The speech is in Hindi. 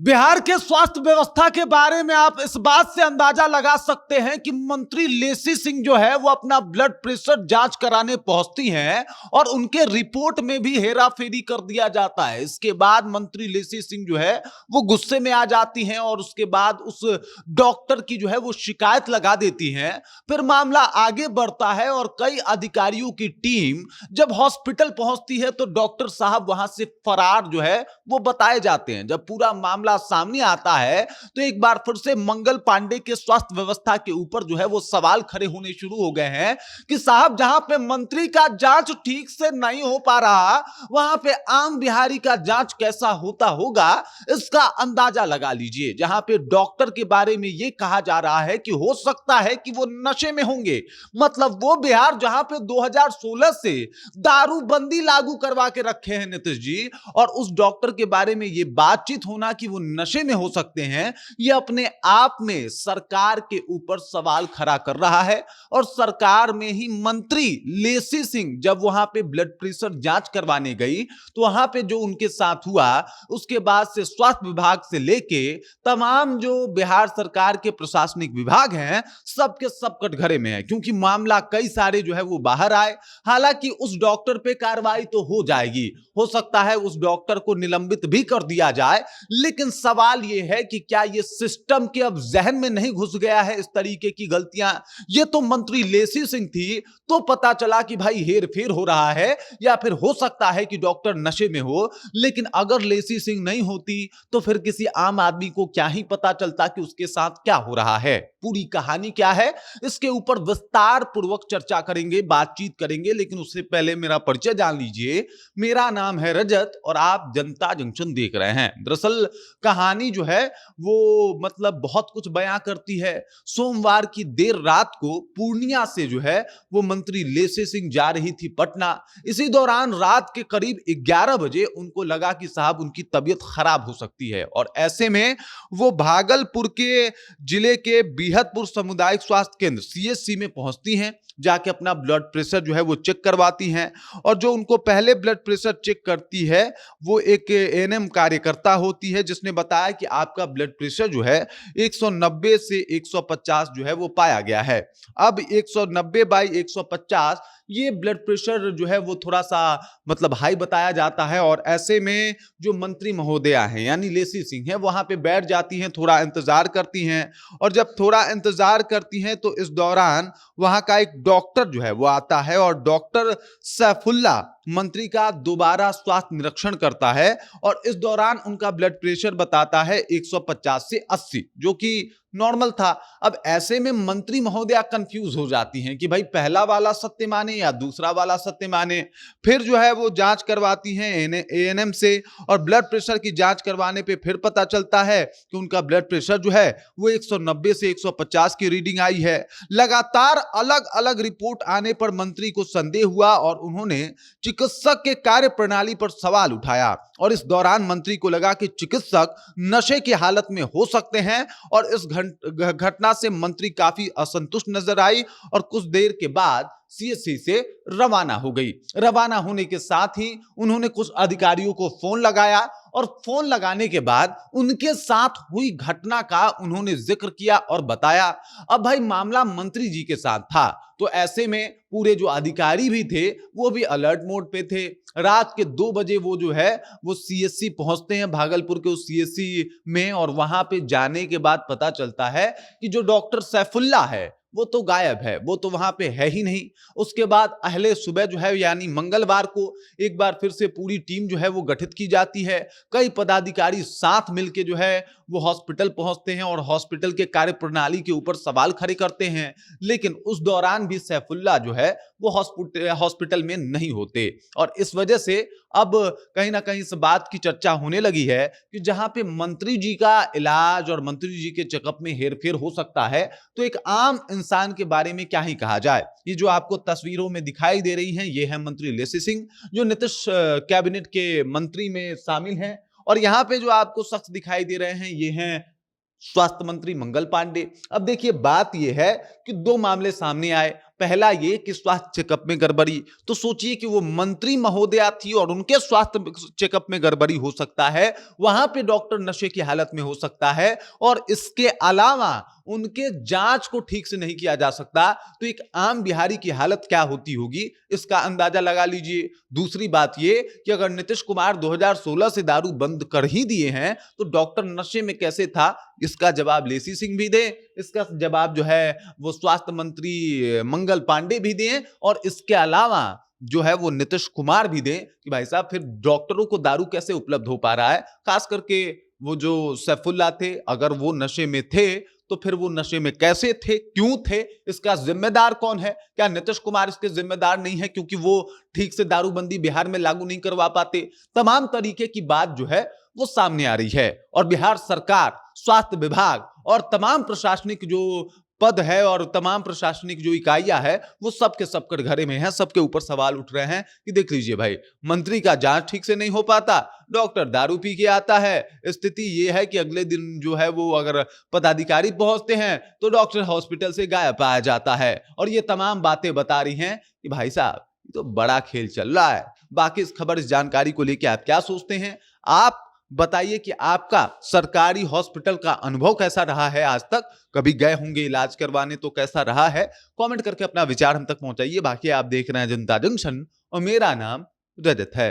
बिहार के स्वास्थ्य व्यवस्था के बारे में आप इस बात से अंदाजा लगा सकते हैं कि मंत्री लेसी सिंह जो है वो अपना ब्लड प्रेशर जांच कराने पहुंचती हैं और उनके रिपोर्ट में भी हेराफेरी कर दिया जाता है। इसके बाद मंत्री लेसी सिंह जो है वो गुस्से में आ जाती हैं और उसके बाद उस डॉक्टर की जो है वो शिकायत लगा देती हैं। फिर मामला आगे बढ़ता है और कई अधिकारियों की टीम जब हॉस्पिटल पहुंचती है तो डॉक्टर साहब वहां से फरार जो है वो बताए जाते हैं। जब पूरा मामला सामने आता है तो एक बार फिर से मंगल पांडे के स्वास्थ्य व्यवस्था के ऊपर जो है वो सवाल खड़े होने शुरू हो गए हैं कि साहब जहां पे मंत्री का जांच ठीक से नहीं हो पा रहा वहां पे आम बिहारी का जांच कैसा होता होगा, इसका अंदाजा लगा लीजिए। जहां पे डॉक्टर के बारे में यह कहा जा रहा है कि हो सकता है कि वो नशे में होंगे। मतलब वो बिहार जहां पे 2016 से दारूबंदी लागू करवा के रखे हैं नीतीश जी, और उस डॉक्टर के बारे में यह बातचीत होना कि वो नशे में हो सकते हैं, यह अपने आप में सरकार के ऊपर सवाल खड़ा कर रहा है। और सरकार में ही मंत्री लेसी सिंह जब वहां पे ब्लड प्रेशर जांच करवाने गई तो वहां पे जो उनके साथ हुआ उसके बाद से स्वास्थ्य विभाग से लेके तमाम जो बिहार सरकार के प्रशासनिक विभाग हैं सबके सब कटघरे में है, क्योंकि मामला कई सारे जो है वो बाहर आए। हालांकि उस डॉक्टर पे कार्रवाई तो हो जाएगी, हो सकता है उस डॉक्टर को निलंबित भी कर दिया जाए, लेकिन सवाल यह है कि क्या यह सिस्टम के अब जहन में नहीं घुस गया है इस तरीके की गलतियां। ये तो मंत्री लेसी सिंह थी तो पता चला कि भाई हेर फेर हो रहा है या फिर हो सकता है कि डॉक्टर नशे में हो, लेकिन अगर लेसी सिंह नहीं होती तो फिर किसी आम आदमी को क्या ही पता चलता कि उसके साथ क्या हो रहा है, पूरी कहानी क्या है। इसके ऊपर विस्तार पूर्वक चर्चा करेंगे, बातचीत करेंगे, लेकिन उससे पहले मेरा परिचय जान लीजिए। मेरा नाम है रजत और आप जनता जंक्शन देख रहे हैं। दरअसल कहानी जो है वो मतलब बहुत कुछ बयां करती है। सोमवार की देर रात को पूर्णिया से जो है वो मंत्री लेसी सिंह जा रही थी पटना। इसी दौरान रात के करीब 11 बजे उनको लगा कि साहब उनकी तबीयत खराब हो सकती है, और ऐसे में वो भागलपुर के जिले के बीहतपुर सामुदायिक स्वास्थ्य केंद्र सीएचसी में पहुंचती हैं। जाके अपना ब्लड प्रेशर जो है वो चेक करवाती हैं, और जो उनको पहले ब्लड प्रेशर चेक करती है वो एक एएनएम कार्यकर्ता होती है, जिसने बताया कि आपका ब्लड प्रेशर जो है 190 से 150 जो है वो पाया गया है। अब 190/150 ये ब्लड प्रेशर जो है वो थोड़ा सा मतलब हाई बताया जाता है, और ऐसे में जो मंत्री महोदया हैं यानी लेसी सिंह है वहां पे बैठ जाती हैं, थोड़ा इंतजार करती हैं। और जब थोड़ा इंतजार करती हैं तो इस दौरान वहां का एक डॉक्टर जो है वो आता है, और डॉक्टर सैफुल्ला मंत्री का दोबारा स्वास्थ्य निरीक्षण करता है, और इस दौरान उनका ब्लड प्रेशर बताता है 150 से 80, जो कि नॉर्मल था। अब ऐसे में मंत्री महोदया कंफ्यूज हो जाती हैं कि भाई पहला वाला सत्य माने या दूसरा वाला सत्य माने। फिर जो है वो जांच करवाती हैं एएनएम से, और ब्लड प्रेशर की जांच करवाने पे फिर पता चलता है कि उनका ब्लड प्रेशर जो है वो 190 से 150 की रीडिंग आई है। लगातार अलग अलग रिपोर्ट आने पर मंत्री को संदेह हुआ और उन्होंने चिकित्सक के कार्य प्रणाली पर सवाल उठाया, और इस दौरान मंत्री को लगा कि चिकित्सक नशे की हालत में हो सकते हैं, और इस घटना से मंत्री काफी असंतुष्ट नजर आई और कुछ देर के बाद सीएचसी से रवाना हो गई। रवाना होने के साथ ही उन्होंने कुछ अधिकारियों को फोन लगाया, और फोन लगाने के बाद उनके साथ हुई घटना का उन्होंने जिक्र किया और बताया। अब भाई मामला मंत्री जी के साथ था, तो ऐसे में पूरे जो अधिकारी भी थे वो भी अलर्ट मोड पे थे। रात के 2 बजे वो जो है वो सीएचसी पहुंचते हैं, भागलपुर के उस सीएचसी में, और वहां पे जाने के बाद पता चलता है कि जो डॉक्टर सैफुल्ला है वो तो गायब है, वो तो वहां पे है ही नहीं। उसके बाद अहले सुबह जो है यानी मंगलवार को एक बार फिर से पूरी टीम जो है वो गठित की जाती है। कई पदाधिकारी साथ मिलके जो है वो हॉस्पिटल पहुंचते हैं और हॉस्पिटल के कार्य प्रणाली के ऊपर सवाल खड़े करते हैं, लेकिन उस दौरान भी सैफुल्ला जो है वो हॉस्पिटल में नहीं होते। और इस वजह से अब कहीं ना कहीं इस बात की चर्चा होने लगी है कि जहां पे मंत्री जी का इलाज और मंत्री जी के चेकअप में हेरफेर हो सकता है, तो एक आम इंसान के बारे में क्या ही कहा जाए। ये जो आपको तस्वीरों में दिखाई दे रही हैं ये है मंत्री लेसी सिंह, जो नीतीश कैबिनेट के मंत्री में शामिल हैं, और यहां पे जो आपको शख्स दिखाई दे रहे हैं ये हैं स्वास्थ्य मंत्री मंगल पांडे। अब देखिए बात यह है कि 2 मामले सामने आए। पहला ये कि स्वास्थ्य चेकअप में गड़बड़ी, तो सोचिए कि वो मंत्री महोदया थी और उनके स्वास्थ्य चेकअप में गड़बड़ी हो सकता है, वहां पे डॉक्टर नशे की हालत में हो सकता है, और इसके अलावा उनके जांच को ठीक से नहीं किया जा सकता, तो एक आम बिहारी की हालत क्या होती होगी इसका अंदाजा लगा लीजिए। दूसरी बात ये कि अगर नीतीश कुमार 2016 से दारू बंद कर ही दिए हैं तो डॉक्टर नशे में कैसे था, इसका जवाब लेसी सिंह भी दे, इसका जवाब जो है वो स्वास्थ्य मंत्री मंगल पांडे भी दें, और इसके अलावा जो है वो नीतीश कुमार भी दें कि भाई साहब फिर डॉक्टरों को दारू कैसे उपलब्ध हो पा रहा है। खास करके वो जो सैफुल्ला थे, अगर वो नशे में थे तो फिर वो नशे में कैसे थे, क्यों थे, इसका जिम्मेदार कौन है? क्या नीतीश कुमार इसके जिम्मेदार नहीं है क्योंकि वो ठीक से दारूबंदी बिहार में लागू नहीं करवा पाते? तमाम तरीके की बात जो है वो सामने आ रही है, और बिहार सरकार, स्वास्थ्य विभाग और तमाम प्रशासनिक जो पद है और तमाम प्रशासनिक जो इकाइयां है वो सबके सब कटघरे में है। सबके ऊपर सवाल उठ रहे हैं कि देख लीजिए भाई, मंत्री का जांच ठीक से नहीं हो पाता, डॉक्टर दारू पी के आता है, स्थिति ये है कि अगले दिन जो है वो अगर पदाधिकारी पहुंचते हैं तो डॉक्टर हॉस्पिटल से गायब पाया जाता है। और ये तमाम बातें बता रही हैं कि भाई साहब ये तो बड़ा खेल चल रहा है। बाकी इस खबर, इस जानकारी को लेकर आप क्या सोचते हैं? आप बताइए कि आपका सरकारी हॉस्पिटल का अनुभव कैसा रहा है, आज तक कभी गए होंगे इलाज करवाने तो कैसा रहा है? कमेंट करके अपना विचार हम तक पहुंचाइए। बाकी आप देख रहे हैं जनता जंक्शन और मेरा नाम रजत है।